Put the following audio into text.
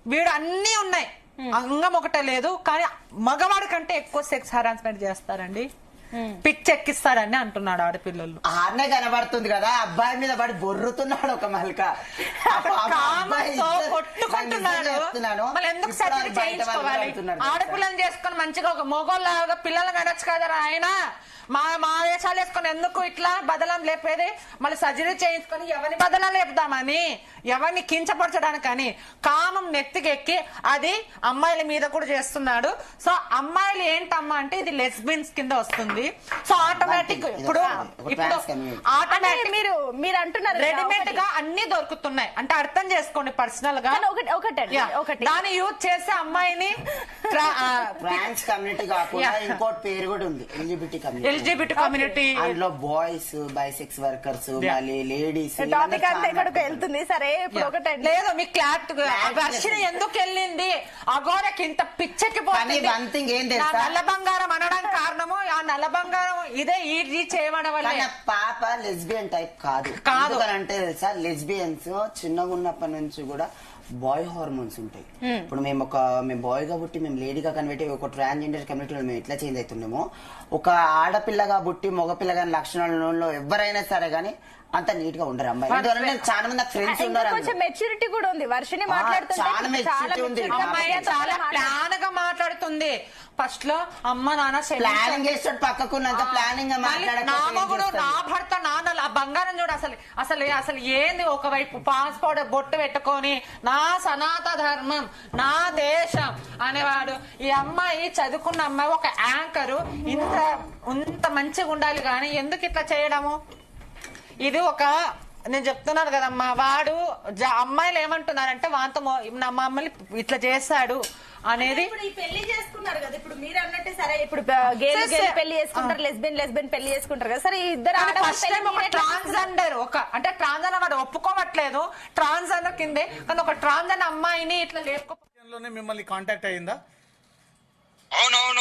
వీడు అన్ని ఉన్నాయి, అంగం ఒకటే లేదు, కానీ మగవాడి కంటే ఎక్కువ సెక్స్ హరాస్మెంట్ చేస్తారండి, పిచ్చెక్కిస్తాడని అంటున్నాడు ఆడపిల్లలు. ఆడనే కనబడుతుంది కదా, అబ్బాయి మీద పడి బొర్రుతున్నాడు ఒక మల్క, కొట్టుకుంటున్నాడు. మళ్ళీ ఎందుకు సర్జరీ చేయించుకోవాలి? ఆడపిల్లని చేసుకొని మంచిగా ఒక మొగోళ్ళగా పిల్లలు కనొచ్చు కదా ఆయన. మా వేషాలు వేసుకొని ఎందుకు ఇట్లా బదలం లేపేది? మళ్ళీ సర్జరీ చేయించుకొని ఎవరిని బదలం లేపుదామని, ఎవరిని కించపరచడానికని కామం నెత్తికెక్కి అది అమ్మాయిల మీద కూడా చేస్తున్నాడు. సో అమ్మాయిలు ఏంటమ్మా అంటే ఇది లెస్బియన్స్ కింద వస్తుంది. సో ఆటోమేటిక్ ఇప్పుడు ఆటోమేటిక్ మీరు అంటున్నారు రెడీమేడ్ గా అన్ని దొరుకుతున్నాయి అంటే అర్థం చేసుకోండి. పర్సనల్ గా ఒకటి దాన్ని యూజ్ చేసే అమ్మాయిని ట్రాన్స్ కమ్యూనిటీ కాకుండా ఇంకోటి పేరు కూడా ఉంది, ఎల్జిబిటి కమ్యూనిటీ. అందులో బాయ్స్, బైసెక్స్ వర్కర్స్, మళ్ళీ లేడీస్. టాపిక్ అంతా ఎక్కడికి వెళ్తుంది. సరే ఇప్పుడు ఒకటి లేదు మీకు క్లాట్ వర్షం ఎందుకు వెళ్ళింది అఘోరకి ఇంత పిచ్చెక్కి నల్ల బంగారం అనడం కారణము ఆ నల్ల బంగారం ఇదే ఈ చేయడం వల్ల. పాప లెస్బియన్ టైప్ కాదు అంటే తెలుసా, లెస్బియన్స్ చిన్నగా ఉన్నప్పటి నుంచి కూడా బాయ్ హార్మోన్స్ ఉంటాయి. ఇప్పుడు మేము బాయ్ గా పుట్టి మేము లేడీగా కన్వర్ట్ అయ్యి ఒక ట్రాన్స్జెండర్ కమ్యూనిటీలో మేము ఎట్లా చేంజ్ అవుతున్నామో, ఒక ఆడపిల్లగా పుట్టి మగపిల్ల గాని లక్షణాలలో ఎవరైనా సరే గానీ అంత నీట్ గా ఉండరు అమ్మాయి. చాలా మంది ఫ్రెండ్స్ ఉన్నారు, కొంచెం మెచ్యూరిటీ కూడా ఉంది. వర్షిని మాట్లాడుతుంది, చాలా ప్లాన్ గా మాట్లాడుతుంది. ఫస్ట్ లో అమ్మ నాన్న ప్లానింగ్ చేస్తాడు, పక్కకున్నంత ప్లానింగ్ నా భర్త నాన్న బంగారం చూడు అసలు ఏంది, ఒకవైపు పాస్పోర్ట్ బొట్టు పెట్టుకొని నా సనాతన ధర్మం నా దేశం అనేవాడు. ఈ అమ్మాయి చదువుకున్న అమ్మాయి ఒక యాంకరు, ఇంత మంచిగా ఉండాలి కానీ ఎందుకు ఇట్లా చేయడము? ఇది ఒక నేను చెప్తున్నాను కదమ్మా, వాడు అమ్మాయిలు ఏమంటున్నారంటే వాంతో మమ్మల్ని ఇట్లా చేస్తాడు అనేది. పెళ్లి చేసుకున్నారు కదా, ఇప్పుడు మీరు అన్నట్టే సరే, ఇప్పుడు పెళ్లి చేసుకుంటారు, లెస్బియన్ పెళ్లి చేసుకుంటారు కదా, సరే ఇద్దరు ట్రాన్స్జెండర్ అంటే ట్రాన్స్జెండర్ వాడు ఒప్పుకోవట్లేదు, ట్రాన్స్జెండర్ కిందే, కానీ ఒక ట్రాన్స్జెండర్ అమ్మాయిని ఇట్లా లేకపోతే మిమ్మల్ని కాంటాక్ట్ అయ్యిందా? అవునవును.